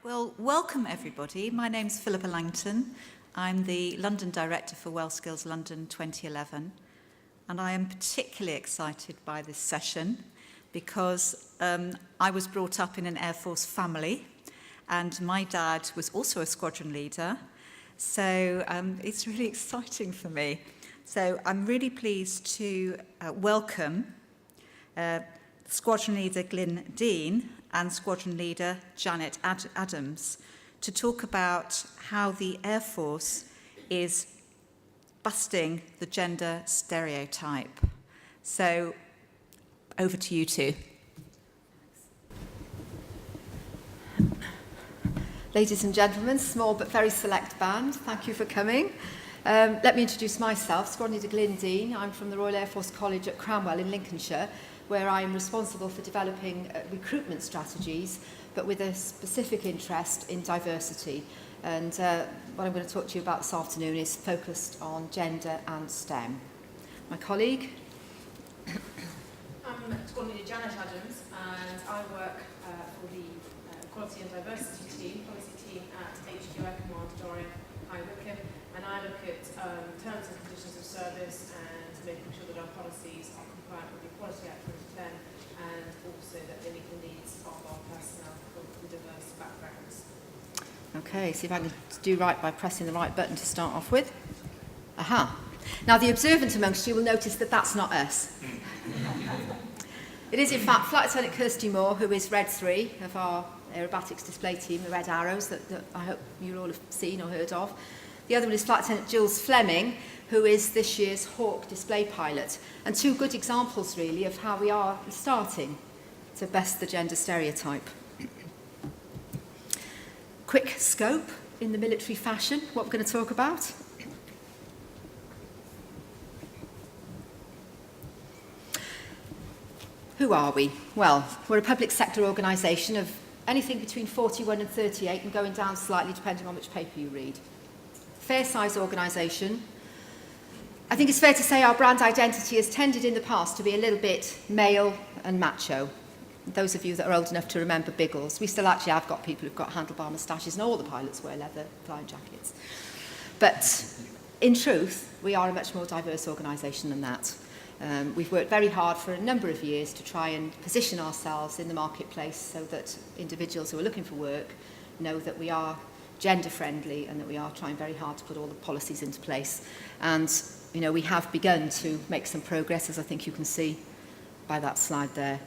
Well, welcome everybody. My name's Philippa Langton. I'm the London Director for WorldSkills London 2011. And I am particularly excited by this session because I was brought up in an Air Force family and my dad was also a squadron leader. So it's really exciting for me. So I'm really pleased to welcome Squadron Leader Glyn Dean and Squadron Leader Janet Adams to talk about how the Air Force is busting the gender stereotype. So over to you two. Ladies and gentlemen, small but very select band, thank you for coming. Let me introduce myself, Squadron Leader Glyn Dean. I'm from the Royal Air Force College at Cranwell in Lincolnshire, where I'm responsible for developing recruitment strategies, but with a specific interest in diversity. And what I'm going to talk to you about this afternoon is focused on gender and STEM. My colleague? I'm Squadron Leader Janet Adams, and I work for the Equality and Diversity team, policy team at HQ Air Command Dorian High Wycombe, and I look at terms and conditions of service and making sure that our policies are compliant with the Equality Act 2010 and also that they meet the needs of our personnel from diverse backgrounds. Okay, see if I can do right by pressing the right button to start off with. Aha. Now the observant amongst you will notice that that's not us. It is in fact Flight Lieutenant Kirsty Moore, who is Red 3 of our aerobatics display team, the Red Arrows, that I hope you all have seen or heard of. The other one is Flight Lieutenant Jules Fleming, who is this year's Hawk display pilot. And two good examples, really, of how we are starting to bust the gender stereotype. Quick scope in the military fashion, what we're going to talk about. Who are we? Well, we're a public sector organisation of anything between 41 and 38 and going down slightly depending on which paper you read. Fair size organisation. I think it's fair to say our brand identity has tended in the past to be a little bit male and macho. Those of you that are old enough to remember Biggles, we still actually have got people who've got handlebar moustaches, and all the pilots wear leather flying jackets. But in truth, we are a much more diverse organisation than that. We've worked very hard for a number of years to try and position ourselves in the marketplace so that individuals who are looking for work know that we are gender friendly and that we are trying very hard to put all the policies into place. And you know, we have begun to make some progress, as I think you can see by that slide there.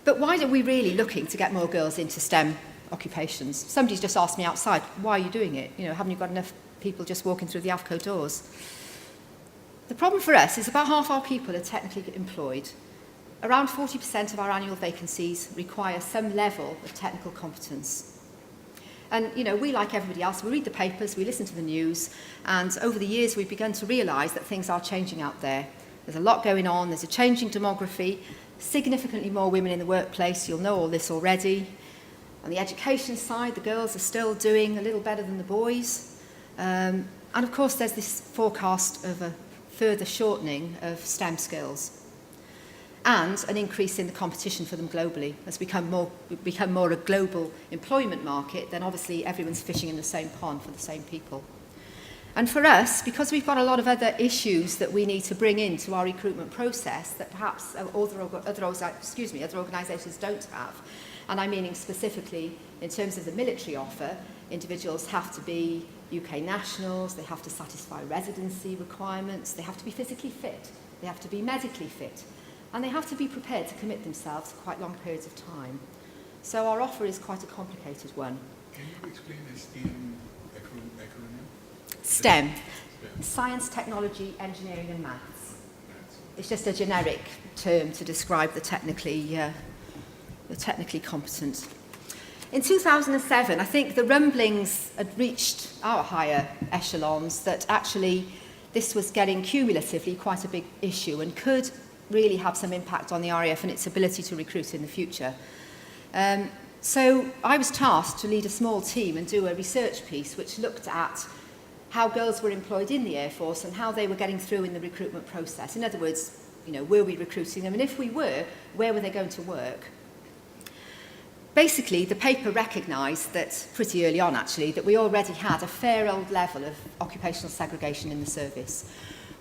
But why are we really looking to get more girls into STEM occupations? Somebody's just asked me outside, why are you doing it? You know, haven't you got enough people just walking through the AFCO doors? The problem for us is about half our people are technically employed. Around 40% of our annual vacancies require some level of technical competence. And, you know, we, like everybody else, we read the papers, we listen to the news, and over the years we've begun to realise that things are changing out there. There's a lot going on, there's a changing demography, significantly more women in the workplace, you'll know all this already. On the education side, the girls are still doing a little better than the boys. And of course there's this forecast of a further shortening of STEM skills and an increase in the competition for them globally. As we become more a global employment market, then obviously everyone's fishing in the same pond for the same people. And for us, because we've got a lot of other issues that we need to bring into our recruitment process that perhaps other organisations don't have, and I'm meaning specifically in terms of the military offer, individuals have to be UK nationals, they have to satisfy residency requirements, they have to be physically fit, they have to be medically fit, and they have to be prepared to commit themselves to quite long periods of time. So our offer is quite a complicated one. Can you explain the STEM acronym? STEM, Science, Technology, Engineering and Maths. It's just a generic term to describe the technically competent. In 2007, I think the rumblings had reached our higher echelons that actually this was getting cumulatively quite a big issue and could really have some impact on the RAF and its ability to recruit in the future. So I was tasked to lead a small team and do a research piece which looked at how girls were employed in the Air Force and how they were getting through in the recruitment process. In other words, You know, were we recruiting them? And if we were, where were they going to work? Basically, the paper recognised that, pretty early on actually, that we already had a fair old level of occupational segregation in the service,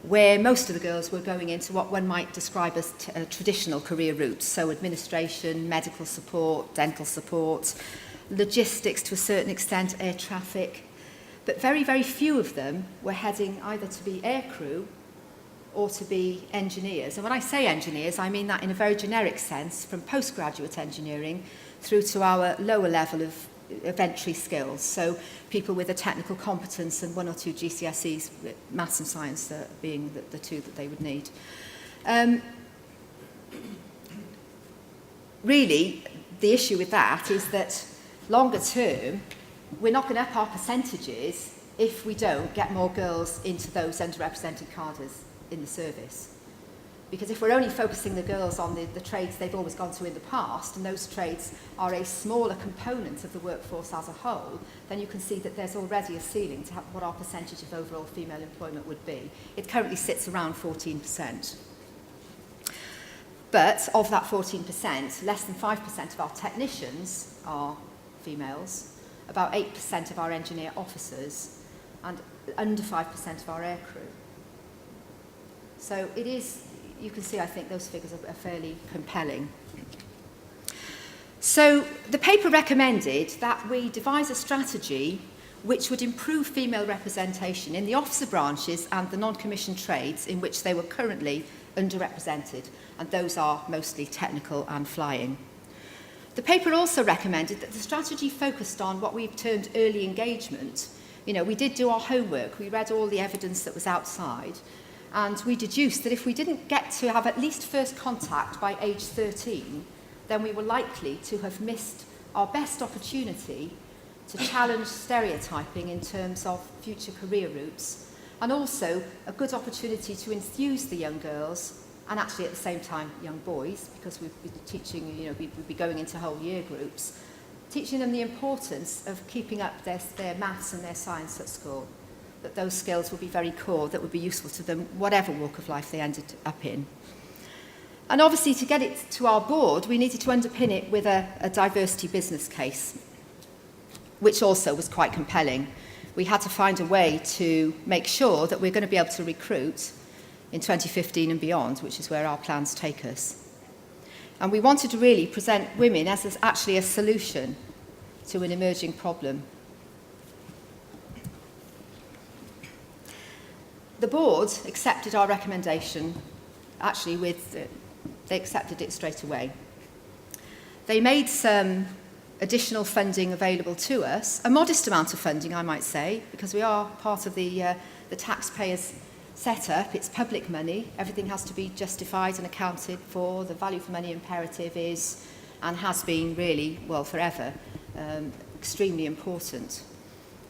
where most of the girls were going into what one might describe as traditional career routes, so administration, medical support, dental support, logistics to a certain extent, air traffic. But very, very few of them were heading either to be aircrew or to be engineers. And when I say engineers, I mean that in a very generic sense, from postgraduate engineering through to our lower level of entry skills. So people with a technical competence and 1 or 2 GCSEs, maths and science being the 2 that they would need. Really, the issue with that is that longer term, we're not going to up our percentages if we don't get more girls into those underrepresented cadres in the service. Because if we're only focusing the girls on the trades they've always gone to in the past, and those trades are a smaller component of the workforce as a whole, then you can see that there's already a ceiling to what our percentage of overall female employment would be. It currently sits around 14%. But of that 14%, less than 5% of our technicians are females, about 8% of our engineer officers, and under 5% of our aircrew. So it is, you can see, I think those figures are fairly compelling. So the paper recommended that we devise a strategy which would improve female representation in the officer branches and the non-commissioned trades in which they were currently underrepresented, and those are mostly technical and flying. The paper also recommended that the strategy focused on what we've termed early engagement. You know, we did do our homework, we read all the evidence that was outside, and we deduced that if we didn't get to have at least first contact by age 13, then we were likely to have missed our best opportunity to challenge stereotyping in terms of future career routes, and also a good opportunity to enthuse the young girls, and actually at the same time young boys, because we'd be teaching, you know, we'd be going into whole year groups, teaching them the importance of keeping up their maths and their science at school, that those skills would be very core, that would be useful to them, whatever walk of life they ended up in. And obviously, to get it to our board, we needed to underpin it with a diversity business case, which also was quite compelling. We had to find a way to make sure that we're going to be able to recruit in 2015 and beyond, which is where our plans take us. And we wanted to really present women as actually a solution to an emerging problem. The board accepted our recommendation, actually they accepted it straight away. They made some additional funding available to us, a modest amount of funding, I might say, because we are part of the taxpayers' setup. It's public money. Everything has to be justified and accounted for. The value for money imperative is, and has been really, well, forever, extremely important.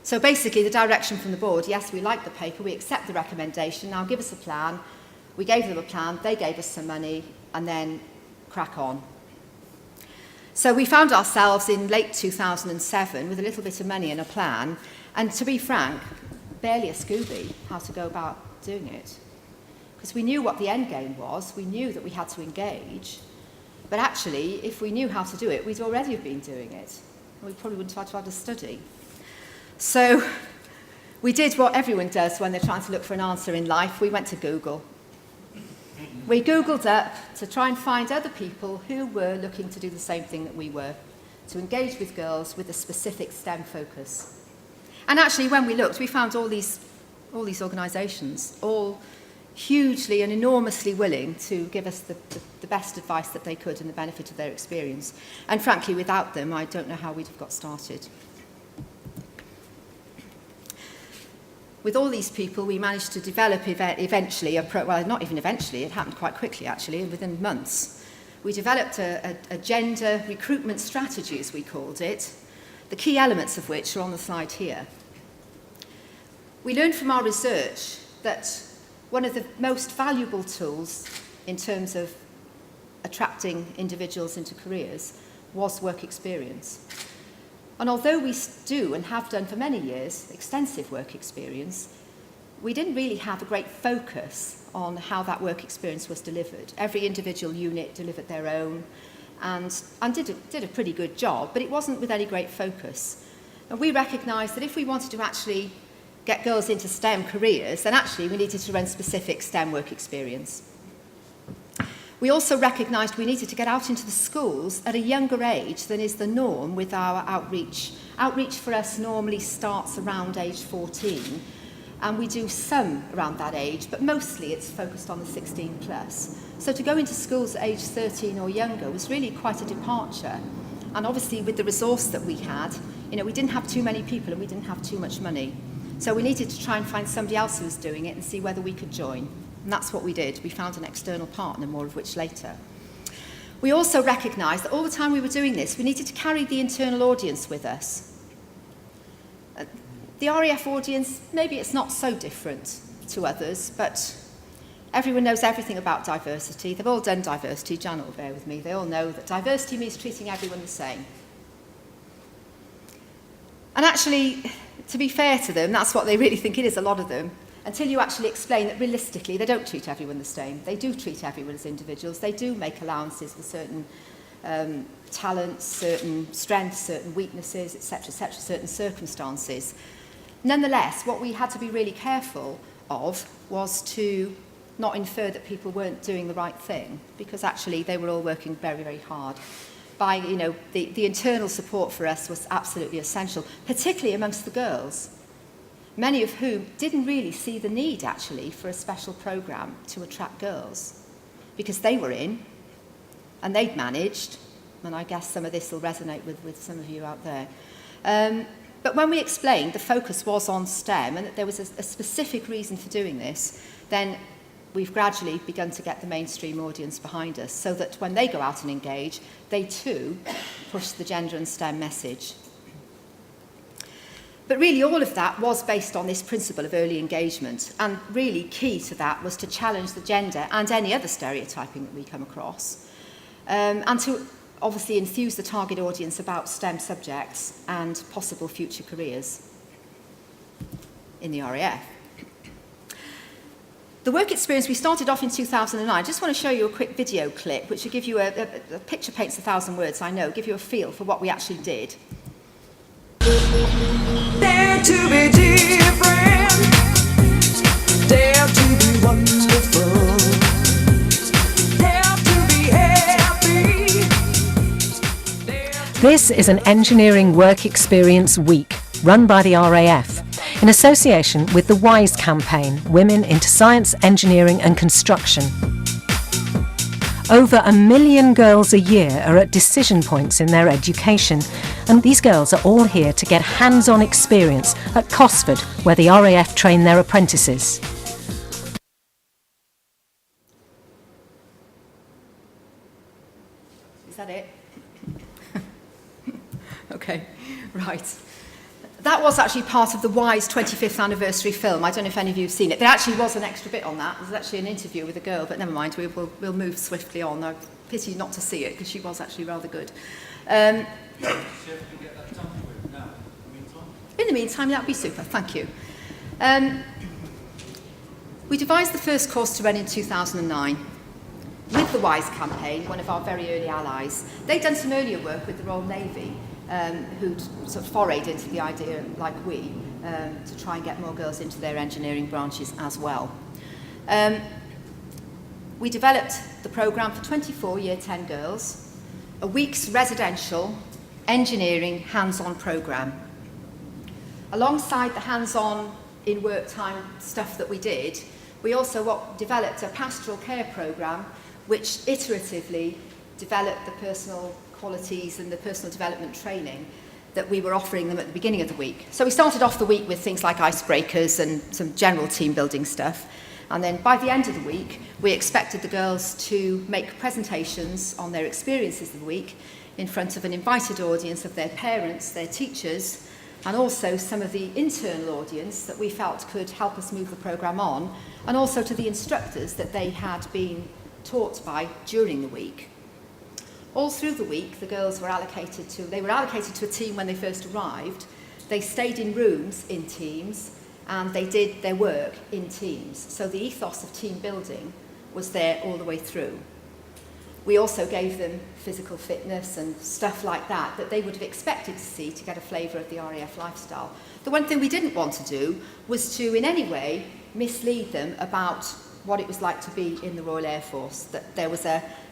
So basically, the direction from the board, yes, we like the paper, we accept the recommendation, now give us a plan. We gave them a plan, they gave us some money, and then crack on. So we found ourselves in late 2007 with a little bit of money and a plan, and to be frank, barely a Scooby how to go about doing it. Because we knew what the end game was, we knew that we had to engage, but actually, if we knew how to do it, we'd already have been doing it. We probably wouldn't have had to study. So we did what everyone does when they're trying to look for an answer in life. We went to Google. We Googled up to try and find other people who were looking to do the same thing that we were, to engage with girls with a specific STEM focus. And actually, when we looked, we found all these organisations, all hugely and enormously willing to give us the best advice that they could and the benefit of their experience. And frankly, without them, I don't know how we'd have got started. With all these people, we managed to develop eventually, well, not even eventually, it happened quite quickly actually, within months. We developed a gender recruitment strategy, as we called it, the key elements of which are on the slide here. We learned from our research that one of the most valuable tools in terms of attracting individuals into careers was work experience. And although we do and have done for many years extensive work experience, we didn't really have a great focus on how that work experience was delivered. Every individual unit delivered their own and did a pretty good job, but it wasn't with any great focus. And we recognised that if we wanted to actually get girls into STEM careers, then actually we needed to run specific STEM work experience. We also recognised we needed to get out into the schools at a younger age than is the norm with our outreach. Outreach for us normally starts around age 14, and we do some around that age, but mostly it's focused on the 16 plus. So to go into schools at age 13 or younger was really quite a departure. And obviously with the resource that we had, we didn't have too many people and we didn't have too much money. So we needed to try and find somebody else who was doing it and see whether we could join. And that's what we did. We found an external partner, more of which later. We also recognised that all the time we were doing this, we needed to carry the internal audience with us. The RAF audience, maybe it's not so different to others, but everyone knows everything about diversity. They've all done diversity. Janet will bear with me. They all know that diversity means treating everyone the same. And actually, to be fair to them, that's what they really think it is, a lot of them, until you actually explain that realistically they don't treat everyone the same. They do treat everyone as individuals. They do make allowances for certain talents, certain strengths, certain weaknesses, etc., certain circumstances. Nonetheless, what we had to be really careful of was to not infer that people weren't doing the right thing, because actually they were all working very, very hard. The internal support for us was absolutely essential, particularly amongst the girls, many of whom didn't really see the need, actually, for a special programme to attract girls, because they were in, and they'd managed, and I guess some of this will resonate with some of you out there. But when we explained the focus was on STEM and that there was a specific reason for doing this, then we've gradually begun to get the mainstream audience behind us so that when they go out and engage, they too push the gender and STEM message. But really all of that was based on this principle of early engagement, and really key to that was to challenge the gender and any other stereotyping that we come across, and to obviously enthuse the target audience about STEM subjects and possible future careers in the RAF. The work experience, we started off in 2009. I just want to show you a quick video clip which will give you a picture paints 1,000 words, I know, give you a feel for what we actually did. Dare to be different, dare to be wonderful, dare to be happy. This is an engineering work experience week run by the RAF in association with the WISE campaign, Women into Science, Engineering and Construction. Over 1 million girls a year are at decision points in their education, and these girls are all here to get hands-on experience at Cosford, where the RAF train their apprentices. Is that it? Okay, right. That was actually part of the WISE 25th anniversary film. I don't know if any of you have seen it. There actually was an extra bit on that. There's actually an interview with a girl, but never mind, we'll move swiftly on. I pity not to see it, because she was actually rather good. In the meantime, that would be super, thank you. We devised the first course to run in 2009 with the WISE campaign, one of our very early allies. They'd done some earlier work with the Royal Navy, who'd sort of forayed into the idea, like we, to try and get more girls into their engineering branches as well. We developed the programme for 24 Year 10 girls, a week's residential engineering hands-on programme. Alongside the hands-on in work time stuff that we did, we also developed a pastoral care programme which iteratively developed the personal qualities and the personal development training that we were offering them at the beginning of the week. So we started off the week with things like icebreakers and some general team building stuff. And then by the end of the week, we expected the girls to make presentations on their experiences of the week in front of an invited audience of their parents, their teachers, and also some of the internal audience that we felt could help us move the programme on, and also to the instructors that they had been taught by during the week. All through the week, the girls were allocated to a team when they first arrived. They stayed in rooms in teams, and they did their work in teams. So the ethos of team building was there all the way through. We also gave them physical fitness and stuff like that that they would have expected to see to get a flavour of the RAF lifestyle. The one thing we didn't want to do was to in any way mislead them about what it was like to be in the Royal Air Force, that there was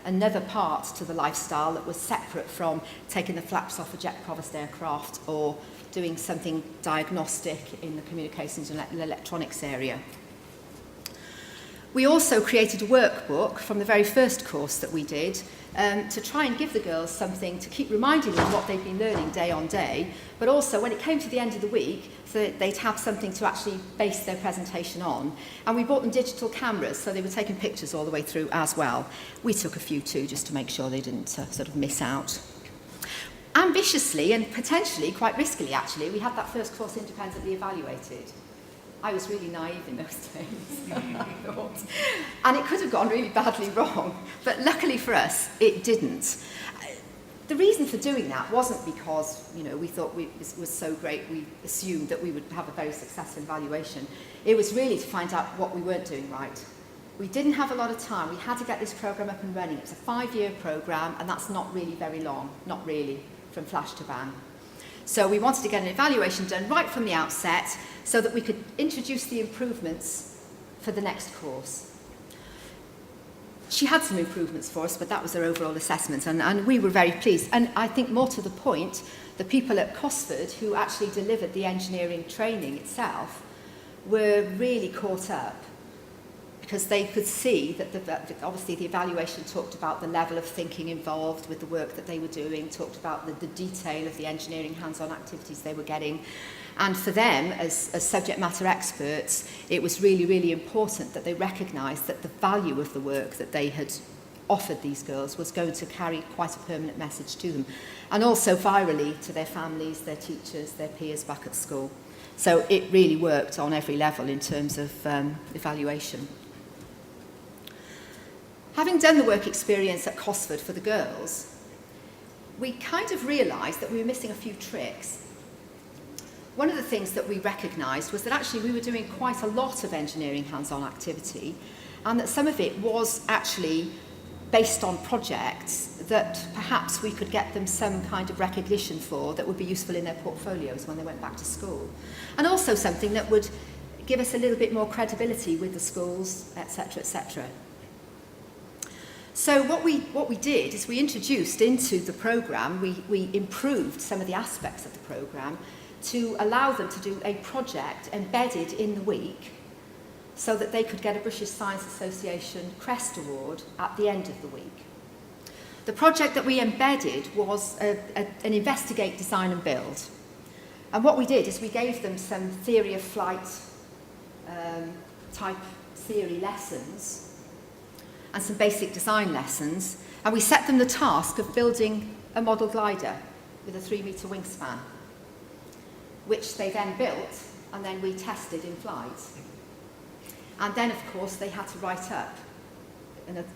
another part to the lifestyle that was separate from taking the flaps off a Jet Provost aircraft or doing something diagnostic in the communications and electronics area. We also created a workbook from the very first course that we did to try and give the girls something to keep reminding them what they've been learning day on day, but also when it came to the end of the week, so they'd have something to actually base their presentation on. And we bought them digital cameras, so they were taking pictures all the way through as well. We took a few too, just to make sure they didn't sort of miss out. Ambitiously and potentially, quite riskily actually, we had that first course independently evaluated. I was really naive in those days, I thought. And it could have gone really badly wrong, but luckily for us, it didn't. The reason for doing that wasn't because, we thought it was so great, we assumed that we would have a very successful evaluation. It was really to find out what we weren't doing right. We didn't have a lot of time. We had to get this programme up and running. It was a 5-year programme, and that's not really very long, not really, from flash to bang. So we wanted to get an evaluation done right from the outset so that we could introduce the improvements for the next course. She had some improvements for us, but that was her overall assessment, and we were very pleased. And I think more to the point, the people at Cosford who actually delivered the engineering training itself were really caught up, because they could see that obviously the evaluation talked about the level of thinking involved with the work that they were doing, talked about the detail of the engineering hands-on activities they were getting. And for them, as subject matter experts, it was really, really important that they recognised that the value of the work that they had offered these girls was going to carry quite a permanent message to them. And also virally to their families, their teachers, their peers back at school. So it really worked on every level in terms of evaluation. Having done the work experience at Cosford for the girls, we kind of realised that we were missing a few tricks. One of the things that we recognised was that actually we were doing quite a lot of engineering hands-on activity, and that some of it was actually based on projects that perhaps we could get them some kind of recognition for that would be useful in their portfolios when they went back to school. And also something that would give us a little bit more credibility with the schools, etc., etc. So what we did is we introduced into the programme, we improved some of the aspects of the programme to allow them to do a project embedded in the week so that they could get a British Science Association Crest Award at the end of the week. The project that we embedded was an investigate, design and build. And what we did is we gave them some theory of flight type theory lessons and some basic design lessons, and we set them the task of building a model glider with a 3-metre wingspan, which they then built and then we tested in flight. And then, of course, they had to write up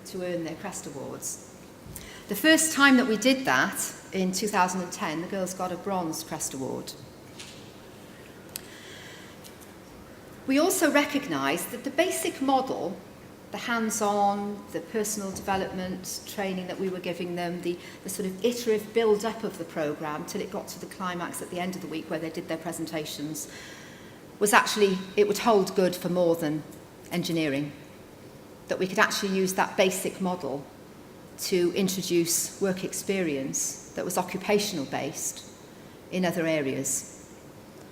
to earn their Crest Awards. The first time that we did that, in 2010, the girls got a bronze Crest Award. We also recognised that the basic model, the hands-on, the personal development training that we were giving them, the sort of iterative build-up of the programme till it got to the climax at the end of the week where they did their presentations, was actually, it would hold good for more than engineering. That we could actually use that basic model to introduce work experience that was occupational based in other areas.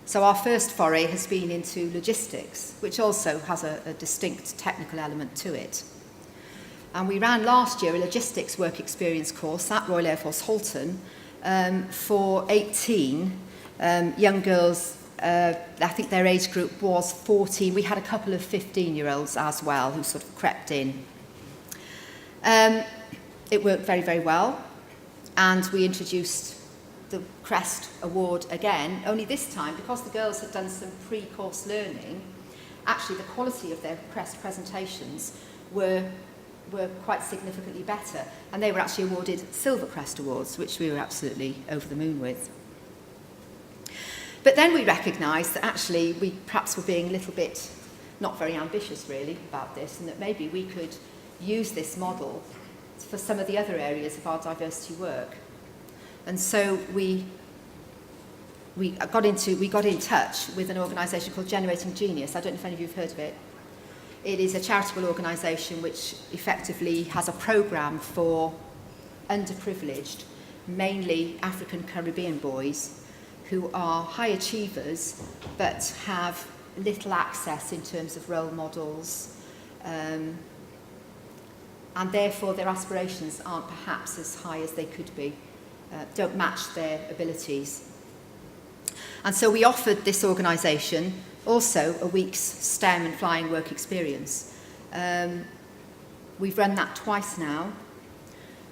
So our first foray has been into logistics, which also has a distinct technical element to it. And we ran last year a logistics work experience course at Royal Air Force Halton for 18 young girls. I think their age group was 14. We had a couple of 15-year-olds as well who sort of crept in. It worked very, very well, and we introduced the Crest Award again, only this time, because the girls had done some pre-course learning, actually the quality of their Crest presentations were quite significantly better, and they were actually awarded Silver Crest Awards, which we were absolutely over the moon with. But then we recognised that actually we perhaps were being a little bit not very ambitious really about this, and that maybe we could use this model for some of the other areas of our diversity work. And so we got in touch with an organisation called Generating Genius. I don't know if any of you have heard of it. It is a charitable organisation which effectively has a programme for underprivileged, mainly African Caribbean boys who are high achievers but have little access in terms of role models, and therefore their aspirations aren't perhaps as high as they could be, don't match their abilities. And so we offered this organisation also a week's STEM and flying work experience. We've run that twice now,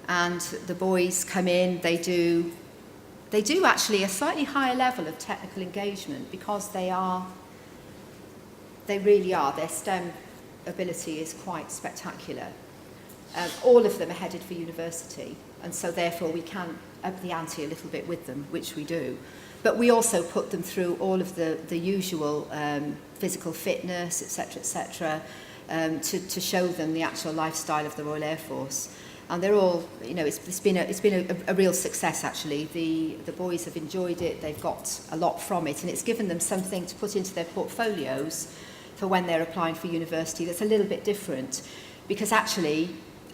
and the boys come in, they do actually a slightly higher level of technical engagement because they really are, their STEM ability is quite spectacular. All of them are headed for university, and so therefore we can up the ante a little bit with them, which we do. But we also put them through all of the usual physical fitness, etc., to show them the actual lifestyle of the Royal Air Force. And they're all, you know, it's been a real success actually. The boys have enjoyed it, they've got a lot from it, and it's given them something to put into their portfolios for when they're applying for university that's a little bit different. Because actually,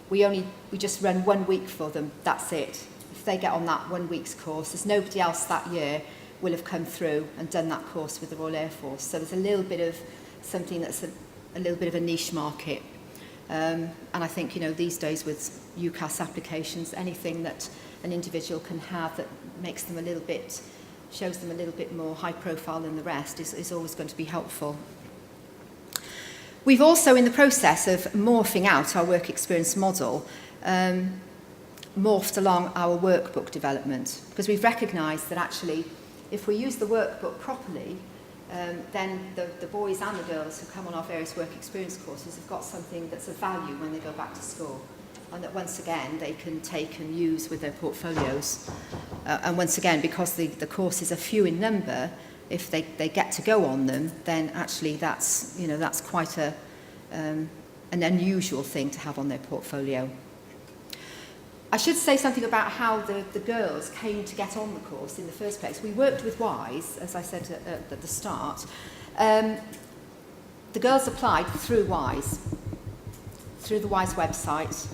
we just run 1 week for them, that's it. If they get on that 1 week's course, there's nobody else that year will have come through and done that course with the Royal Air Force. So there's a little bit of something that's a little bit of a niche market. And I think, you know, these days with UCAS applications, anything that an individual can have that makes them a little bit, shows them a little bit more high profile than the rest is always going to be helpful. We've also, in the process of morphing out our work experience model, morphed along our workbook development, because we've recognised that actually, if we use the workbook properly, then the boys and the girls who come on our various work experience courses have got something that's of value when they go back to school, and that once again they can take and use with their portfolios. And once again, because the courses are few in number, if they get to go on them, then actually that's quite an unusual thing to have on their portfolio. I should say something about how the girls came to get on the course in the first place. We worked with WISE, as I said at the start. The girls applied through WISE, through the WISE website.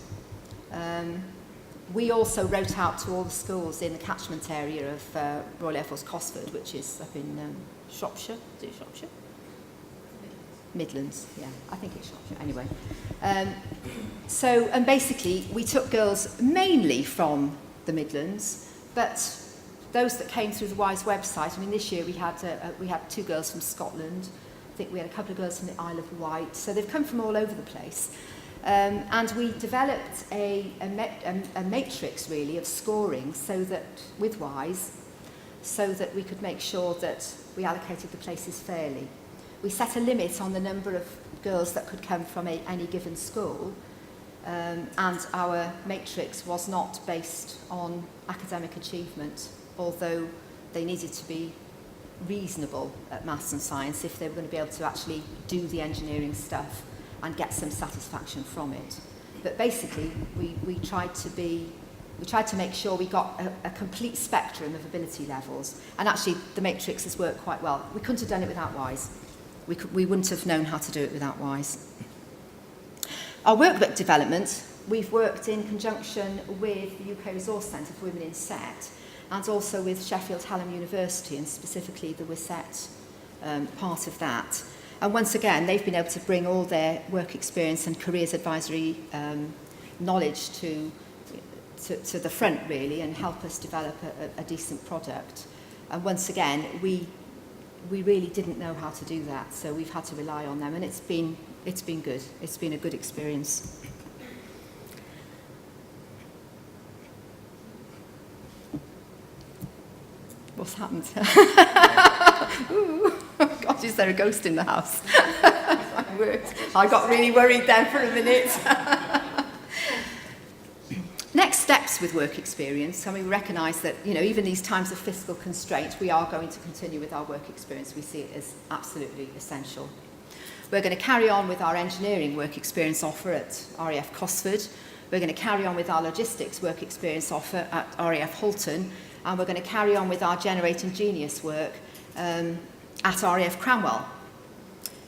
We also wrote out to all the schools in the catchment area of Royal Air Force Cosford, which is up in Shropshire. Is it Shropshire? Midlands, yeah, I think it's Shropshire. Anyway, and basically we took girls mainly from the Midlands, but those that came through the WISE website. I mean, this year we had 2 girls from Scotland. I think we had a couple of girls from the Isle of Wight. So they've come from all over the place. And we developed a matrix really of scoring so that with WISE, so that we could make sure that we allocated the places fairly. We set a limit on the number of girls that could come from any given school, and our matrix was not based on academic achievement, although they needed to be reasonable at maths and science if they were going to be able to actually do the engineering stuff and get some satisfaction from it. But basically, we tried to make sure we got a complete spectrum of ability levels, and actually the matrix has worked quite well. We couldn't have done it without WISE. We wouldn't have known how to do it without WISE. Our workbook development, we've worked in conjunction with the UK Resource Centre for Women in SET, and also with Sheffield Hallam University, and specifically the WISET part of that. And once again, they've been able to bring all their work experience and careers advisory knowledge to the front, really, and help us develop a decent product. And once again, we really didn't know how to do that, so we've had to rely on them, and it's been good. It's been a good experience. What's happened? Ooh, God, is there a ghost in the house? I got really worried there for a minute. Next steps steps with work experience, and we recognise that, you know, even these times of fiscal constraint, we are going to continue with our work experience. We see it as absolutely essential. We're going to carry on with our engineering work experience offer at RAF Cosford. We're going to carry on with our logistics work experience offer at RAF Halton, and we're going to carry on with our Generating Genius work at RAF Cranwell.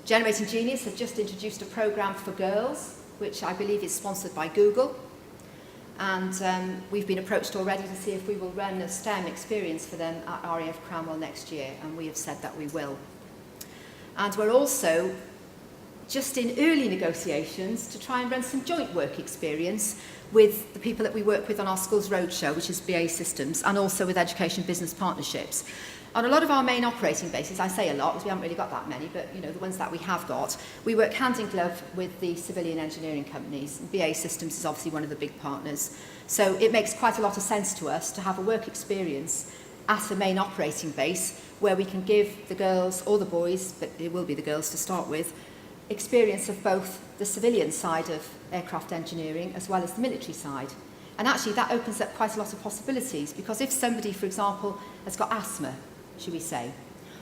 Generating Genius have just introduced a programme for girls, which I believe is sponsored by Google. And we've been approached already to see if we will run a STEM experience for them at RAF Cranwell next year, and we have said that we will. And we're also just in early negotiations to try and run some joint work experience with the people that we work with on our Schools Roadshow, which is BA Systems, and also with Education Business Partnerships. On a lot of our main operating bases, I say a lot because we haven't really got that many, but you know, the ones that we have got, we work hand in glove with the civilian engineering companies. BA Systems is obviously one of the big partners. So it makes quite a lot of sense to us to have a work experience at the main operating base where we can give the girls or the boys, but it will be the girls to start with, experience of both the civilian side of aircraft engineering as well as the military side. And actually that opens up quite a lot of possibilities, because if somebody, for example, has got asthma, should we say,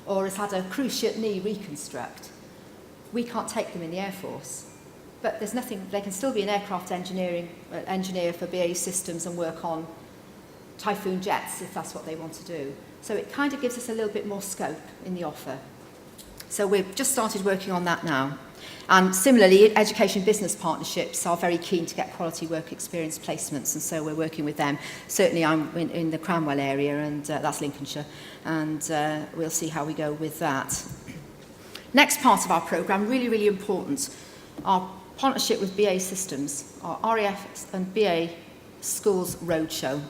or has had a cruciate knee reconstruct, we can't take them in the Air Force. But there's nothing, they can still be an aircraft engineer for BAE Systems and work on Typhoon jets if that's what they want to do. So it kind of gives us a little bit more scope in the offer. So we've just started working on that now. And similarly, Education Business Partnerships are very keen to get quality work experience placements, and so we're working with them. Certainly I'm in the Cranwell area, and that's Lincolnshire, and we'll see how we go with that. Next part of our programme, really, really important, our partnership with BA Systems, our RAF and BA Schools Roadshow.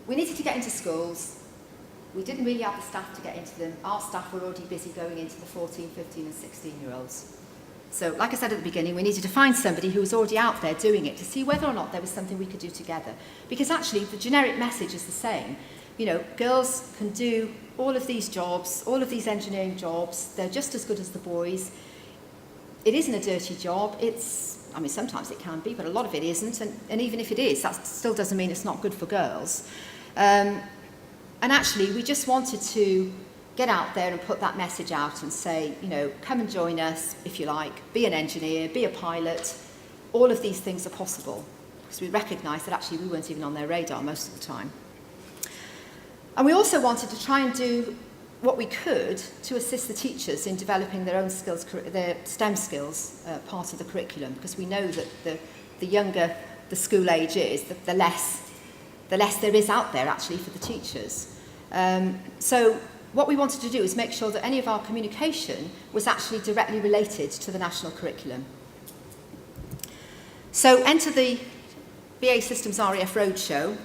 We needed to get into schools. We didn't really have the staff to get into them. Our staff were already busy going into the 14, 15 and 16-year-olds. So, like I said at the beginning, we needed to find somebody who was already out there doing it to see whether or not there was something we could do together. Because actually, the generic message is the same. You know, girls can do all of these jobs, all of these engineering jobs. They're just as good as the boys. It isn't a dirty job. I mean, sometimes it can be, but a lot of it isn't. And even if it is, that still doesn't mean it's not good for girls. And actually, we just wanted to get out there and put that message out and say, you know, come and join us, if you like, be an engineer, be a pilot. All of these things are possible, because we recognised that actually we weren't even on their radar most of the time. And we also wanted to try and do what we could to assist the teachers in developing their own skills, their STEM skills part of the curriculum, because we know that the younger the school age is, the less there is out there actually for the teachers. So what we wanted to do is make sure that any of our communication was actually directly related to the national curriculum. So enter the BA Systems RAF Roadshow,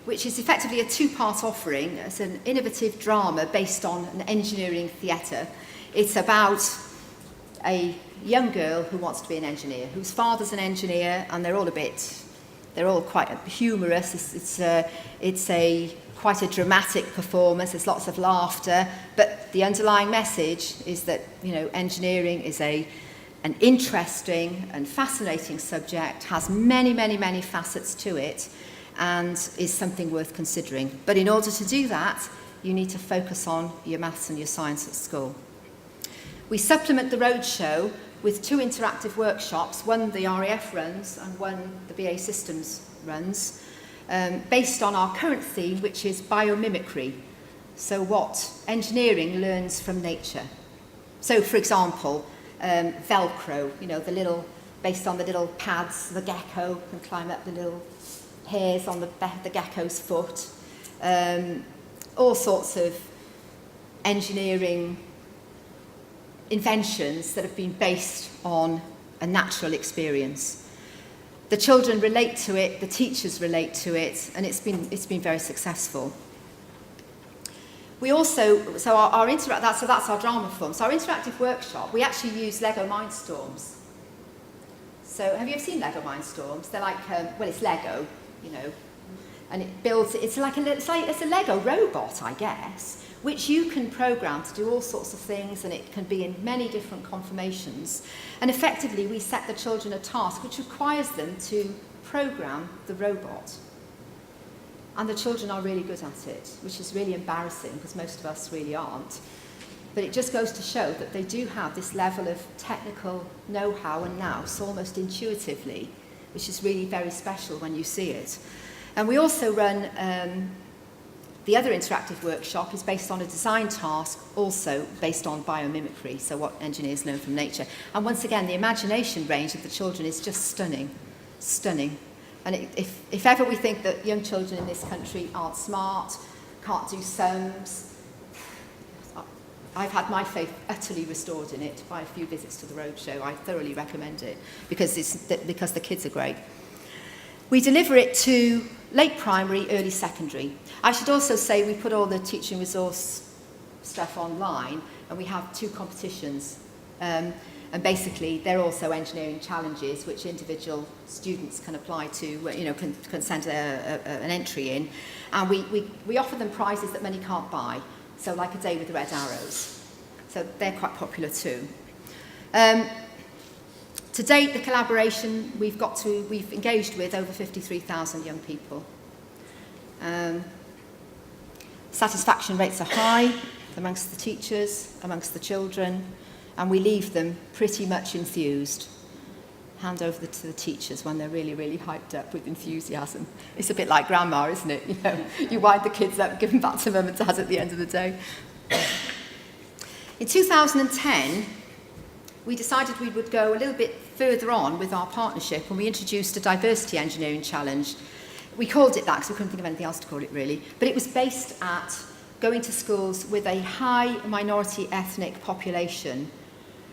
which is effectively a two-part offering. It's an innovative drama based on an engineering theatre. It's about a young girl who wants to be an engineer, whose father's an engineer, and they're all quite humorous. It's quite a dramatic performance. There's lots of laughter, but the underlying message is that, you know, engineering is an interesting and fascinating subject, has many, many, many facets to it, and is something worth considering. But in order to do that, you need to focus on your maths and your science at school. We supplement the roadshow with two interactive workshops, one the RAF runs and one the BA Systems runs, based on our current theme, which is biomimicry. So what engineering learns from nature. So, for example, Velcro, you know, based on the little pads, the gecko can climb up the little hairs on the gecko's foot. All sorts of engineering inventions that have been based on a natural experience. The children relate to it, the teachers relate to it, and it's been very successful. We also, that's our drama form. So our interactive workshop, we actually use Lego Mindstorms. So have you ever seen Lego Mindstorms? They're like, it's Lego, you know, and it's a Lego robot, I guess, which you can program to do all sorts of things, and it can be in many different conformations. And effectively, we set the children a task which requires them to program the robot. And the children are really good at it, which is really embarrassing because most of us really aren't. But it just goes to show that they do have this level of technical know-how and nous almost intuitively, which is really very special when you see it. And we also run, the other interactive workshop is based on a design task, also based on biomimicry, so what engineers learn from nature. And once again, the imagination range of the children is just stunning, stunning. And if ever we think that young children in this country aren't smart, can't do sums, I've had my faith utterly restored in it by a few visits to the roadshow. I thoroughly recommend it because the kids are great. We deliver it to late primary, early secondary. I should also say we put all the teaching resource stuff online, and we have 2 competitions. And basically, they're also engineering challenges which individual students can apply to, can send an entry in. And we offer them prizes that many can't buy. So like a day with the red arrows. So they're quite popular too. To date, the collaboration, we've engaged with over 53,000 young people. Satisfaction rates are high amongst the teachers, amongst the children, and we leave them pretty much enthused. Hand over to the teachers when they're really, really hyped up with enthusiasm. It's a bit like grandma, isn't it? You wind the kids up, give them back to mum and dad at the end of the day. In 2010, we decided we would go a little bit further on with our partnership, and we introduced a diversity engineering challenge. We called it that because we couldn't think of anything else to call it really, but it was based at going to schools with a high minority ethnic population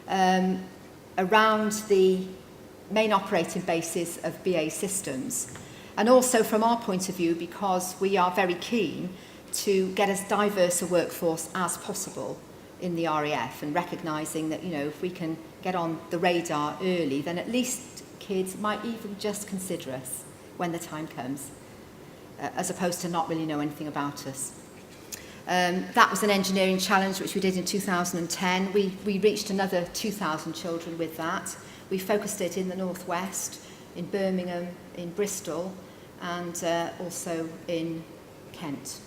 around the main operating bases of BA Systems. And also from our point of view, because we are very keen to get as diverse a workforce as possible in the RAF, and recognising that, if we can get on the radar early, then at least kids might even just consider us when the time comes, as opposed to not really know anything about us. That was an engineering challenge which we did in 2010. We reached another 2,000 children with that. We focused it in the northwest, in Birmingham, in Bristol, and also in Kent.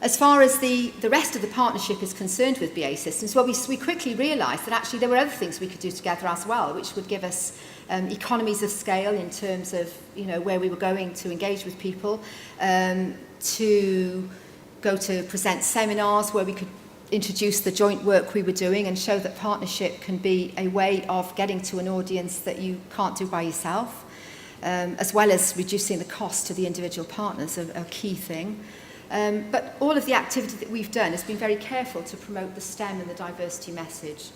As far as the rest of the partnership is concerned with BA Systems, well, we quickly realised that actually there were other things we could do together as well, which would give us economies of scale in terms of, where we were going to engage with people, to go to present seminars where we could introduce the joint work we were doing and show that partnership can be a way of getting to an audience that you can't do by yourself, as well as reducing the cost to the individual partners, a key thing. But all of the activity that we've done has been very careful to promote the STEM and the diversity message.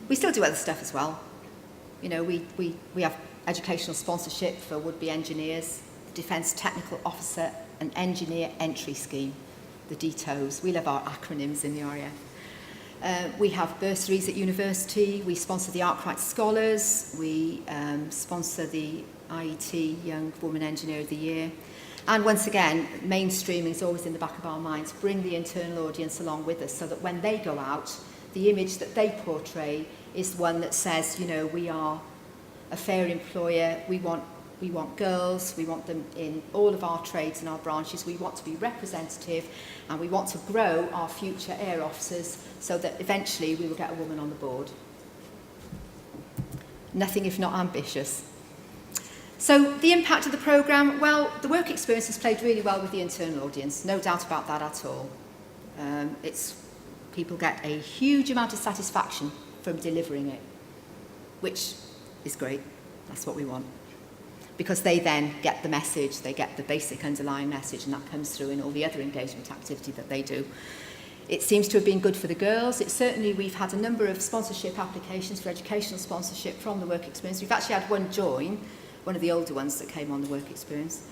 We still do other stuff as well. We have educational sponsorship for would-be engineers, the Defence Technical Officer and Engineer Entry Scheme, the DTOs. We love our acronyms in the RAF. We have bursaries at university. We sponsor the Arkwright Scholars. We sponsor the IET Young Woman Engineer of the Year. And once again, mainstreaming is always in the back of our minds. Bring the internal audience along with us so that when they go out, the image that they portray is one that says, we are a fair employer, we want girls, we want them in all of our trades and our branches, we want to be representative, and we want to grow our future air officers so that eventually we will get a woman on the board. Nothing if not ambitious. So the impact of the programme, well, the work experience has played really well with the internal audience, no doubt about that at all. People get a huge amount of satisfaction from delivering it, which is great. That's what we want. Because they then get the message, they get the basic underlying message, and that comes through in all the other engagement activity that they do. It seems to have been good for the girls. We've had a number of sponsorship applications for educational sponsorship from the work experience. We've actually had one join, one of the older ones that came on the work experience.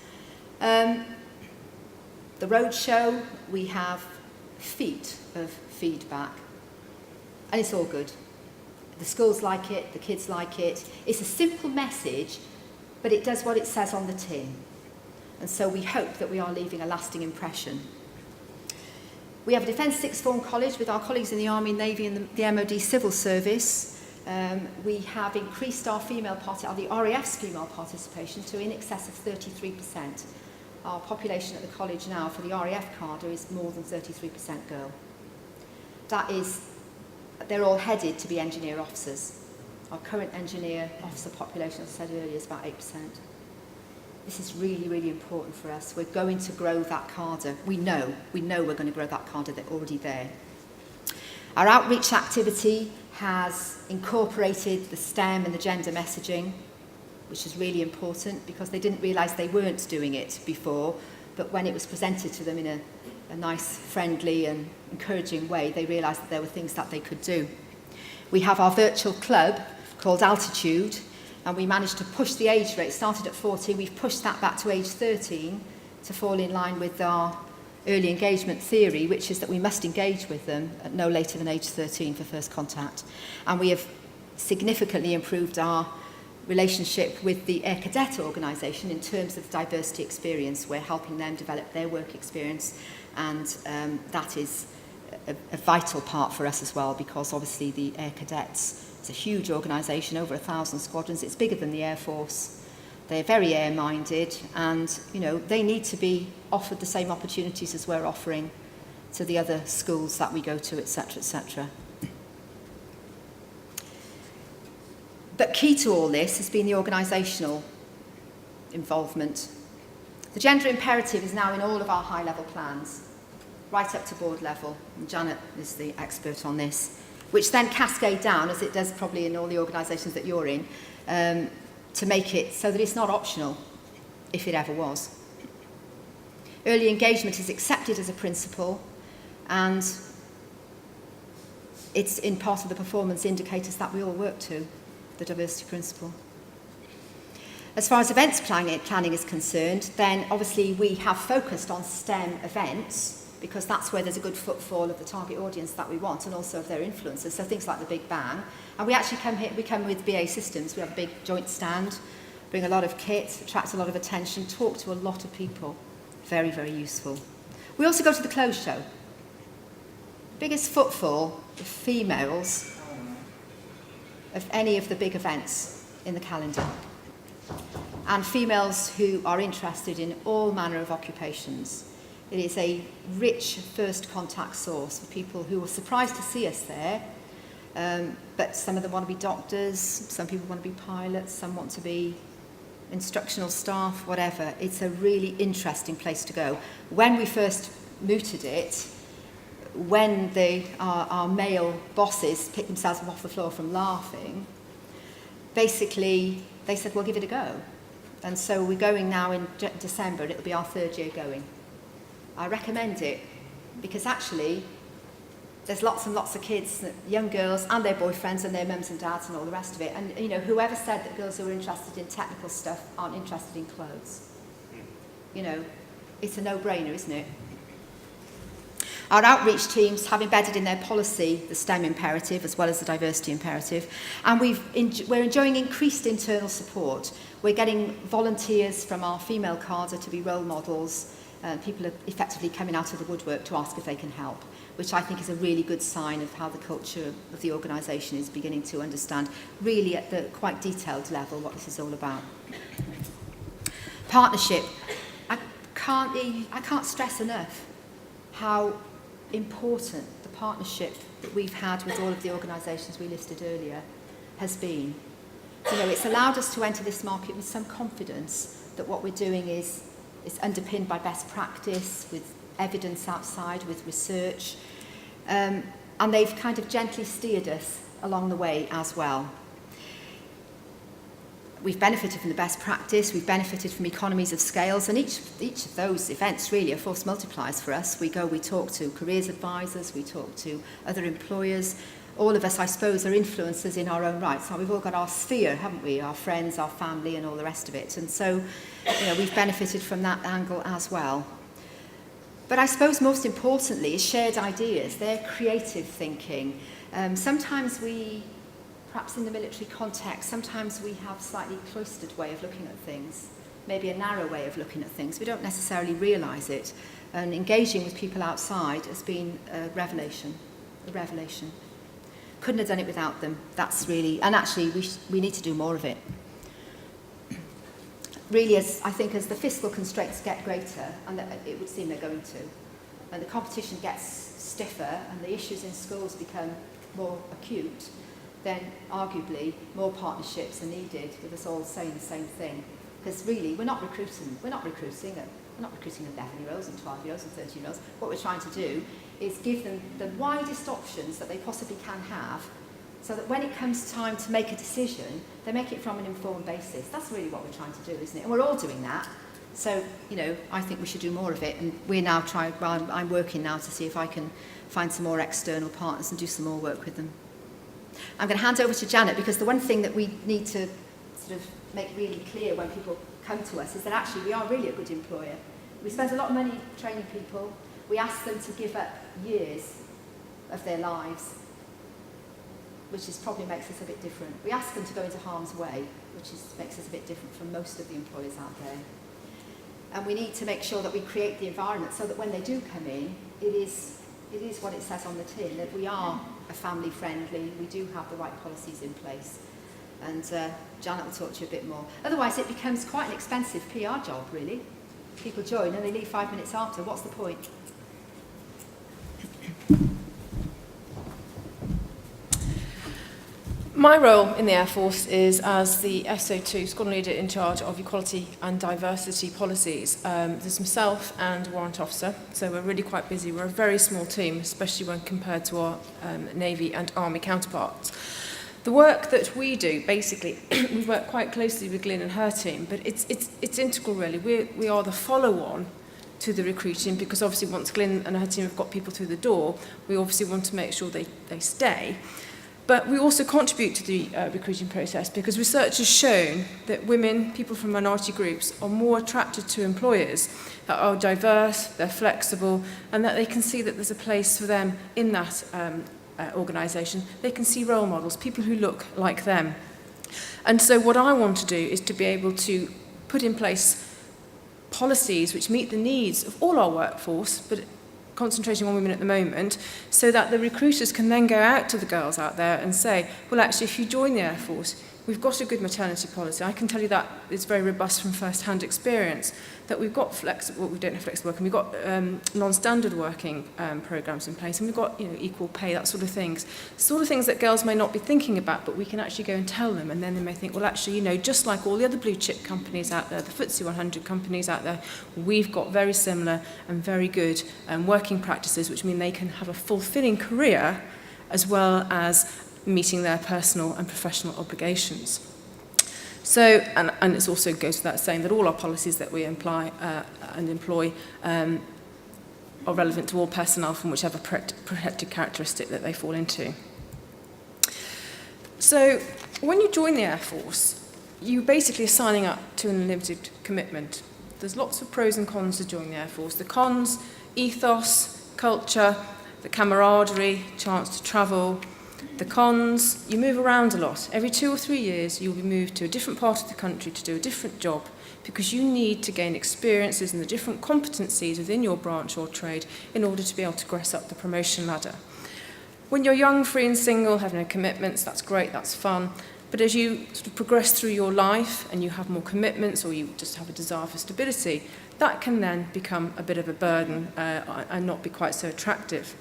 The roadshow, we have feet of feedback, and it's all good. The schools like it, the kids like it. It's a simple message, but it does what it says on the tin. And so we hope that we are leaving a lasting impression. We have a Defence Sixth Form College with our colleagues in the Army, Navy and the MOD Civil Service. We have increased our the RAF's female participation to in excess of 33%. Our population at the college now for the RAF cadre is more than 33% girl. They're all headed to be engineer officers. Our current engineer officer population, as I said earlier, is about 8%. This is really, really important for us. We're going to grow that cadre. We know we're going to grow that cadre. They're already there. Our outreach activity has incorporated the STEM and the gender messaging, which is really important because they didn't realise they weren't doing it before, but when it was presented to them in a nice, friendly and encouraging way, they realised that there were things that they could do. We have our virtual club called Altitude, and we managed to push the age rate. It started at 14, we've pushed that back to age 13 to fall in line with our early engagement theory, which is that we must engage with them at no later than age 13 for first contact. And we have significantly improved our relationship with the Air Cadet organisation in terms of diversity experience. We're helping them develop their work experience, and that is a vital part for us as well, because obviously the Air Cadets, it's a huge organisation, over 1,000 squadrons. It's bigger than the Air Force. They're very air-minded, and they need to be offered the same opportunities as we're offering to the other schools that we go to, etc., etc. But key to all this has been the organisational involvement. The gender imperative is now in all of our high-level plans, right up to board level, and Janet is the expert on this, which then cascade down, as it does probably in all the organisations that you're in, to make it so that it's not optional, if it ever was. Early engagement is accepted as a principle, and it's in part of the performance indicators that we all work to, the diversity principle. As far as events planning is concerned, then obviously we have focused on STEM events, because that's where there's a good footfall of the target audience that we want, and also of their influencers, so things like the Big Bang. And we actually come with BA Systems. We have a big joint stand, bring a lot of kit, attract a lot of attention, talk to a lot of people. Very, very useful. We also go to the clothes show. Biggest footfall of females of any of the big events in the calendar. And females who are interested in all manner of occupations. It is a rich first contact source for people who are surprised to see us there, but some of them want to be doctors, some people want to be pilots, some want to be instructional staff, whatever. It's a really interesting place to go. When we first mooted it, when our male bosses picked themselves up off the floor from laughing, basically they said, well, give it a go. And so we're going now in December, and it'll be our third year going. I recommend it because actually there's lots and lots of kids, young girls and their boyfriends and their mums and dads and all the rest of it. And whoever said that girls who are interested in technical stuff aren't interested in clothes? It's a no-brainer, isn't it? Our outreach teams have embedded in their policy the STEM imperative as well as the diversity imperative, and we're enjoying increased internal support. We're getting volunteers from our female cadre to be role models. People are effectively coming out of the woodwork to ask if they can help, which I think is a really good sign of how the culture of the organisation is beginning to understand, really at the quite detailed level, what this is all about. Partnership. I can't stress enough how important the partnership that we've had with all of the organisations we listed earlier has been. It's allowed us to enter this market with some confidence that what we're doing is underpinned by best practice, with evidence outside, with research, and they've kind of gently steered us along the way as well. We've benefited from the best practice, we've benefited from economies of scales, and each of those events really are force multipliers for us. We talk to careers advisors, we talk to other employers. All of us, I suppose, are influencers in our own right. So we've all got our sphere, haven't we? Our friends, our family, and all the rest of it. And so, we've benefited from that angle as well. But I suppose most importantly is shared ideas. They're creative thinking. Sometimes perhaps in the military context, sometimes we have a slightly cloistered way of looking at things, maybe a narrow way of looking at things. We don't necessarily realise it. And engaging with people outside has been a revelation. Couldn't have done it without them. That's really, and actually we need to do more of it. Really, I think as the fiscal constraints get greater, and it would seem they're going to, and the competition gets stiffer and the issues in schools become more acute, then arguably more partnerships are needed with us all saying the same thing. Because really, we're not recruiting 11-year-olds and 12-year-olds and 13-year-olds. What we're trying to do is give them the widest options that they possibly can have, so that when it comes time to make a decision, they make it from an informed basis. That's really what we're trying to do, isn't it? And we're all doing that. So, you know, I think we should do more of it. And we're now trying, well, I'm working now to see if I can find some more external partners and do some more work with them. I'm going to hand over to Janet, because the one thing that we need to sort of make really clear when people come to us is that actually we are really a good employer. We spend a lot of money training people. We ask them to give up years of their lives, which probably makes us a bit different. We ask them to go into harm's way, which makes us a bit different from most of the employers out there. And we need to make sure that we create the environment so that when they do come in, it is what it says on the tin, that we are a family friendly, we do have the right policies in place. And Janet will talk to you a bit more. Otherwise it becomes quite an expensive PR job, really. People join and they leave 5 minutes after. What's the point? My role in the Air Force is as the SO2, squadron leader in charge of equality and diversity policies. There's myself and a warrant officer, so we're really quite busy. We're a very small team, especially when compared to our Navy and Army counterparts. The work that we do, basically, we work quite closely with Glyn and her team, but it's integral, really. We are the follow-on to the recruiting, because obviously once Glyn and her team have got people through the door, we obviously want to make sure they stay. But we also contribute to the recruiting process, because research has shown that women, people from minority groups, are more attracted to employers that are diverse, they're flexible, and that they can see that there's a place for them in that organisation. They can see role models, people who look like them. And so what I want to do is to be able to put in place policies which meet the needs of all our workforce, but concentrating on women at the moment, so that the recruiters can then go out to the girls out there and say, well, actually, if you join the Air Force, we've got a good maternity policy. I can tell you that it's very robust from first-hand experience, that we've got flexible, well, we don't have flexible working, we've got non-standard working programs in place, and we've got, you know, equal pay, that sort of things. Sort of things that girls may not be thinking about, but we can actually go and tell them, and then they may think, well, actually, you know, just like all the other blue chip companies out there, the FTSE 100 companies out there, we've got very similar and very good working practices, which mean they can have a fulfilling career as well as meeting their personal and professional obligations. So, and it also goes without saying that all our policies that we employ are relevant to all personnel from whichever protected characteristic that they fall into. So, when you join the Air Force, you basically are signing up to an unlimited commitment. There's lots of pros and cons to joining the Air Force. The cons: ethos, culture, the camaraderie, chance to travel. The cons: you move around a lot. Every 2 or 3 years, you'll be moved to a different part of the country to do a different job, because you need to gain experiences in the different competencies within your branch or trade in order to be able to progress up the promotion ladder. When you're young, free and single, have no commitments, that's great, that's fun. But as you sort of progress through your life and you have more commitments, or you just have a desire for stability, that can then become a bit of a burden and not be quite so attractive.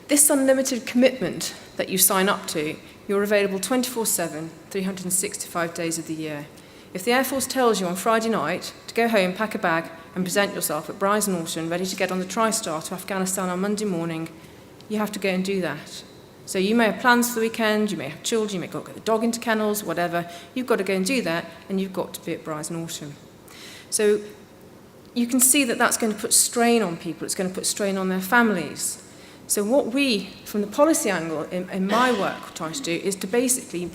This unlimited commitment that you sign up to, you're available 24/7, 365 days of the year. If the Air Force tells you on Friday night to go home, pack a bag and present yourself at Brize and Alton, ready to get on the TriStar to Afghanistan on Monday morning, you have to go and do that. So you may have plans for the weekend, you may have children, you may go get the dog into kennels, whatever. You've got to go and do that, and you've got to be at Brize and Alton. So you can see that that's going to put strain on people, it's going to put strain on their families. So what we, from the policy angle in my work, try to do is to basically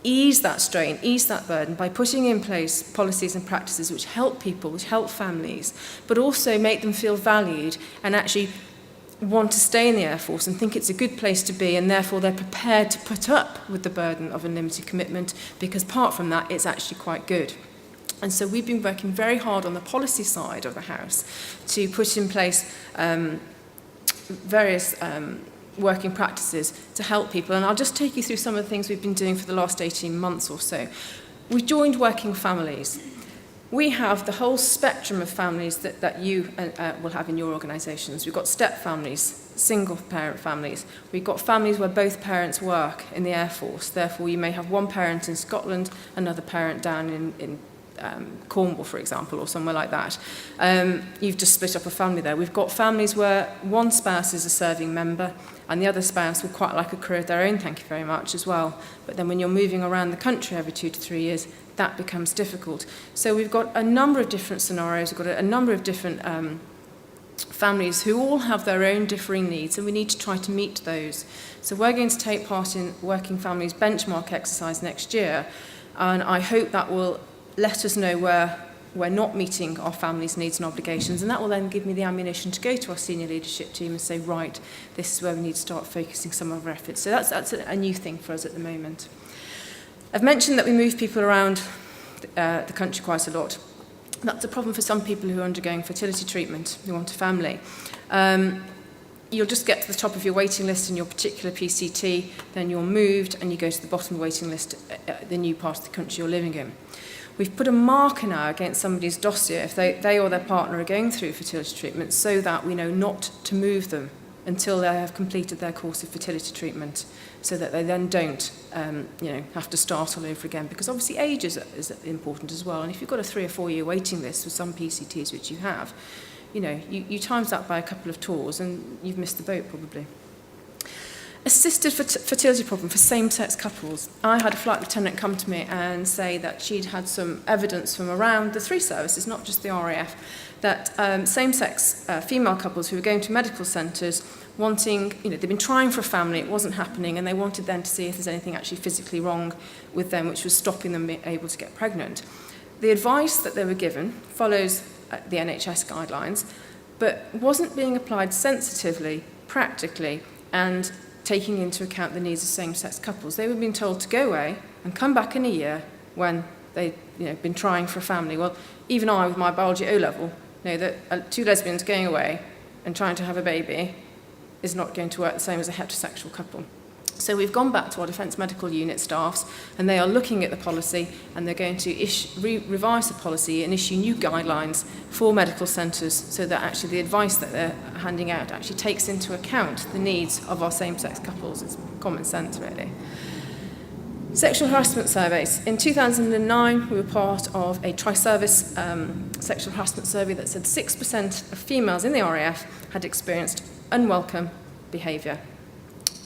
ease that strain, ease that burden by putting in place policies and practices which help people, which help families, but also make them feel valued and actually want to stay in the Air Force and think it's a good place to be, and therefore they're prepared to put up with the burden of unlimited commitment, because apart from that, it's actually quite good. And so we've been working very hard on the policy side of the house to put in place various working practices to help people. And I'll just take you through some of the things we've been doing for the last 18 months or so. We joined Working Families. We have the whole spectrum of families that you will have in your organisations. We've got step families, single parent families. We've got families where both parents work in the Air Force. Therefore, you may have one parent in Scotland, another parent down in Cornwall, for example, or somewhere like that. You've just split up a family there. We've got families where one spouse is a serving member and the other spouse would quite like a career of their own, thank you very much, as well. But then when you're moving around the country every 2 to 3 years, that becomes difficult. So we've got a number of different scenarios. We've got a number of different families who all have their own differing needs, and we need to try to meet those. So we're going to take part in Working Families benchmark exercise next year, and I hope that will let us know where we're not meeting our families' needs and obligations, and that will then give me the ammunition to go to our senior leadership team and say, right, this is where we need to start focusing some of our efforts. So that's a new thing for us at the moment. I've mentioned that we move people around the country quite a lot. That's a problem for some people who are undergoing fertility treatment, who want a family. You'll just get to the top of your waiting list in your particular PCT, then you're moved and you go to the bottom of the waiting list, the new part of the country you're living in. We've put a marker now against somebody's dossier if they or their partner are going through fertility treatment, so that we know not to move them until they have completed their course of fertility treatment, so that they then don't have to start all over again, because obviously age is important as well. And if you've got a 3 or 4 year waiting list with some PCTs, which you have, you times that by a couple of tours and you've missed the boat probably. Assisted fertility problem for same-sex couples. I had a flight lieutenant come to me and say that she'd had some evidence from around the 3 services, not just the RAF, that same-sex female couples who were going to medical centres wanting, they'd been trying for a family, it wasn't happening, and they wanted then to see if there's anything actually physically wrong with them which was stopping them being able to get pregnant. The advice that they were given follows the NHS guidelines, but wasn't being applied sensitively, practically, and taking into account the needs of same-sex couples. They were being told to go away and come back in a year when they'd been trying for a family. Well, even I, with my biology O-level, know that 2 lesbians going away and trying to have a baby is not going to work the same as a heterosexual couple. So we've gone back to our Defence Medical Unit staffs, and they are looking at the policy, and they're going to revise the policy and issue new guidelines for medical centres, so that actually the advice that they're handing out actually takes into account the needs of our same-sex couples. It's common sense, really. Sexual harassment surveys. In 2009, we were part of a tri-service sexual harassment survey that said 6% of females in the RAF had experienced unwelcome behaviour.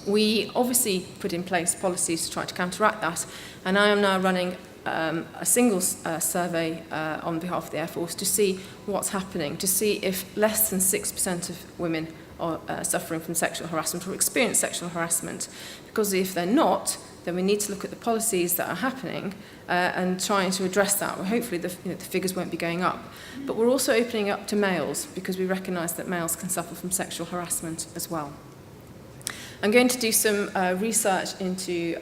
We obviously put in place policies to try to counteract that, and I am now running a single survey on behalf of the Air Force to see what's happening, to see if less than 6% of women are suffering from sexual harassment or experience sexual harassment. Because if they're not, then we need to look at the policies that are happening and trying to address that. Well, hopefully the figures won't be going up. But we're also opening up to males, because we recognise that males can suffer from sexual harassment as well. I'm going to do some research into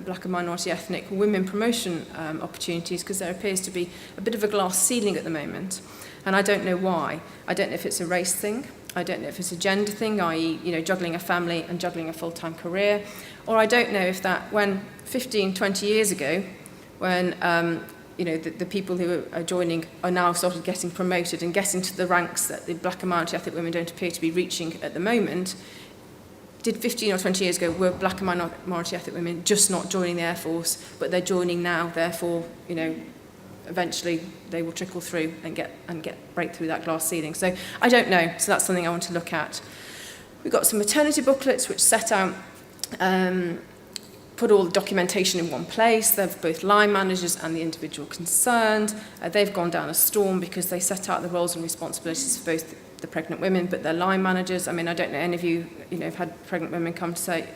black and minority ethnic women promotion opportunities, because there appears to be a bit of a glass ceiling at the moment, and I don't know why. I don't know if it's a race thing, I don't know if it's a gender thing, i.e. juggling a family and juggling a full-time career, or I don't know if that when 15, 20 years ago, when the people who are joining are now sort of getting promoted and getting to the ranks that the black and minority ethnic women don't appear to be reaching at the moment, did 15 or 20 years ago, were black and minority ethnic women just not joining the Air Force, but they're joining now, therefore, eventually they will trickle through and break through that glass ceiling. So I don't know, so that's something I want to look at. We've got some maternity booklets which set out, put all the documentation in one place. They're both line managers and the individual concerned. They've gone down a storm because they set out the roles and responsibilities for both the pregnant women, but they're line managers. I mean, I don't know, any of you, have had pregnant women come to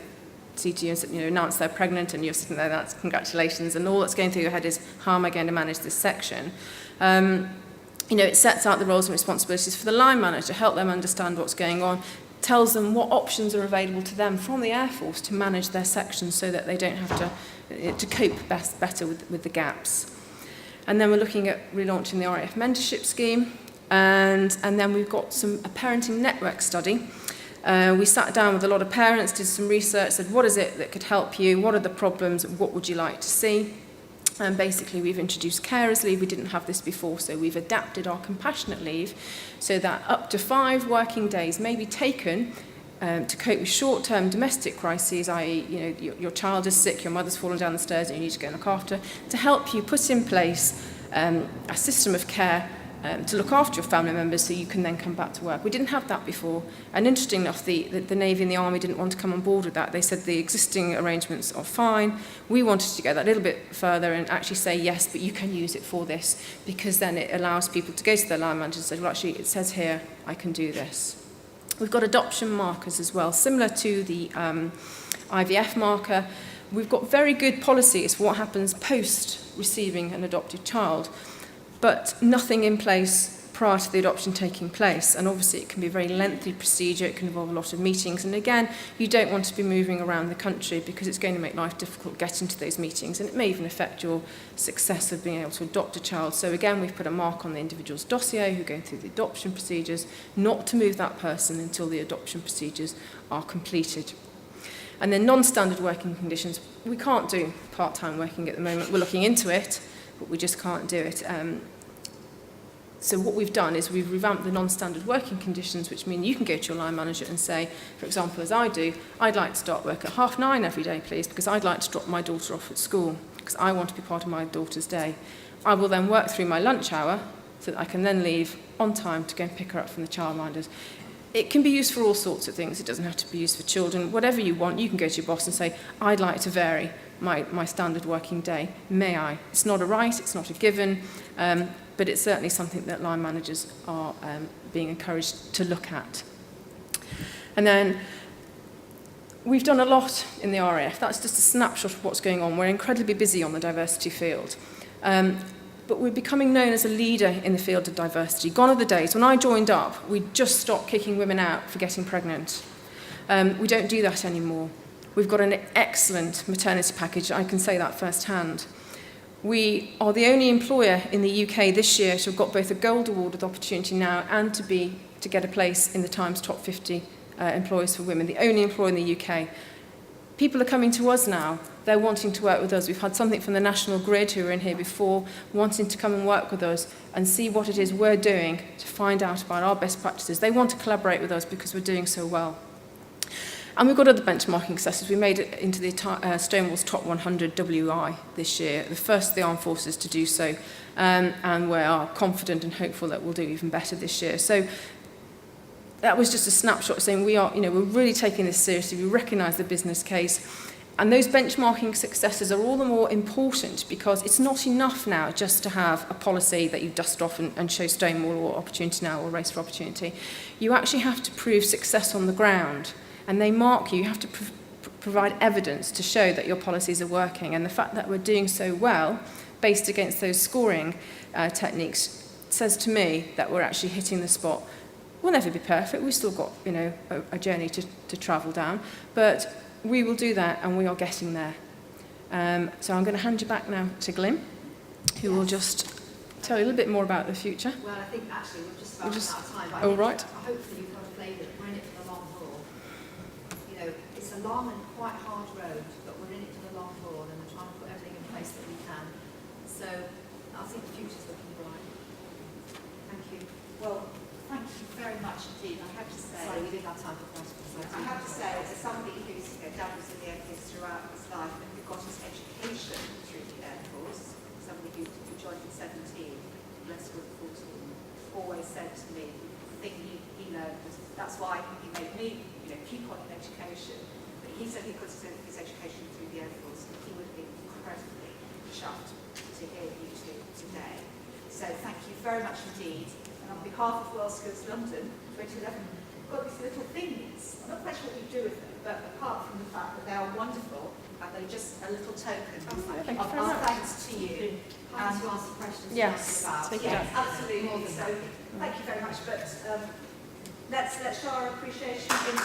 see to you and announce they're pregnant, and you're sitting there, that's congratulations, and all that's going through your head is, how am I going to manage this section? It sets out the roles and responsibilities for the line manager, help them understand what's going on, tells them what options are available to them from the Air Force to manage their sections so that they don't have to cope better with the gaps. And then we're looking at relaunching the RAF mentorship scheme, and then we've got a parenting network study We sat down with a lot of parents, did some research, said what is it that could help you, what are the problems, what would you like to see? And basically we've introduced carers leave. We didn't have this before, so we've adapted our compassionate leave so that up to 5 working days may be taken to cope with short-term domestic crises, i.e. Your child is sick, your mother's fallen down the stairs and you need to go and look after, to help you put in place a system of care to look after your family members so you can then come back to work. We didn't have that before, and interesting enough, the Navy and the Army didn't want to come on board with that. They said the existing arrangements are fine. We wanted to go that a little bit further and actually say, yes, but you can use it for this, because then it allows people to go to their line manager and say, well, actually, it says here, I can do this. We've got adoption markers as well, similar to the IVF marker. We've got very good policies for what happens post receiving an adopted child, but nothing in place prior to the adoption taking place. And obviously it can be a very lengthy procedure, it can involve a lot of meetings, and again, you don't want to be moving around the country because it's going to make life difficult getting to those meetings, and it may even affect your success of being able to adopt a child. So again, we've put a mark on the individual's dossier who are going through the adoption procedures, not to move that person until the adoption procedures are completed. And then non-standard working conditions. We can't do part-time working at the moment. We're looking into it, but we just can't do it. So what we've done is we've revamped the non-standard working conditions, which mean you can go to your line manager and say, for example, as I do, I'd like to start work at 9:30 every day, please, because I'd like to drop my daughter off at school, because I want to be part of my daughter's day. I will then work through my lunch hour so that I can then leave on time to go and pick her up from the childminders. It can be used for all sorts of things. It doesn't have to be used for children. Whatever you want, you can go to your boss and say, I'd like to vary my standard working day. May I? It's not a right, it's not a given, but it's certainly something that line managers are being encouraged to look at. And then we've done a lot in the RAF. That's just a snapshot of what's going on. We're incredibly busy on the diversity field. But we're becoming known as a leader in the field of diversity. Gone are the days. When I joined up, we just stopped kicking women out for getting pregnant. We don't do that anymore. We've got an excellent maternity package. I can say that firsthand. We are the only employer in the UK this year to have got both a gold award with Opportunity Now and to get a place in the Times Top 50 employers for women. The only employer in the UK. People are coming to us now. They're wanting to work with us. We've had something from the National Grid, who were in here before, wanting to come and work with us and see what it is we're doing to find out about our best practices. They want to collaborate with us because we're doing so well. And we've got other benchmarking successes. We made it into the Stonewall's Top 100 WI this year, the first of the armed forces to do so, and we are confident and hopeful that we'll do even better this year. So that was just a snapshot saying we're really taking this seriously. We recognise the business case. And those benchmarking successes are all the more important because it's not enough now just to have a policy that you dust off and show Stonewall or Opportunity Now or Race for Opportunity. You actually have to prove success on the ground. And they mark you. You have to provide evidence to show that your policies are working. And the fact that we're doing so well, based against those scoring techniques, says to me that we're actually hitting the spot. We'll never be perfect. We've still got a journey to travel down. But we will do that, and we are getting there. So I'm going to hand you back now to Glyn, who will just tell you a little bit more about the future. Well, I think actually we're just about out of time. But All right. Hopefully you've got a flavour that we're in it for the long haul. It's a long and quite hard road, but we're in it for the long haul, and we're trying to put everything in place that we can. So I think the future's looking bright. Thank you. Well, thank you very much indeed. I have to say, Sorry, we didn't have time for questions. I have to say, as somebody who's done this in the Air Force throughout his life and who got his education through the Air Force, somebody who joined at 17, blessed with 14, always said to me, the thing he learned was, that's why he made me, keep on in education. But he said he got his education through the Air Force, and he would have been incredibly chuffed to hear you two today. So thank you very much indeed. And on behalf of WorldSkills London 2011, we've got these little things. I'm not quite sure what we do with them, but apart from the fact that they are wonderful, and they're just a little token of our thanks to you. And to answer questions. Yes, take it up. Absolutely. So thank you very much. But let's show our appreciation in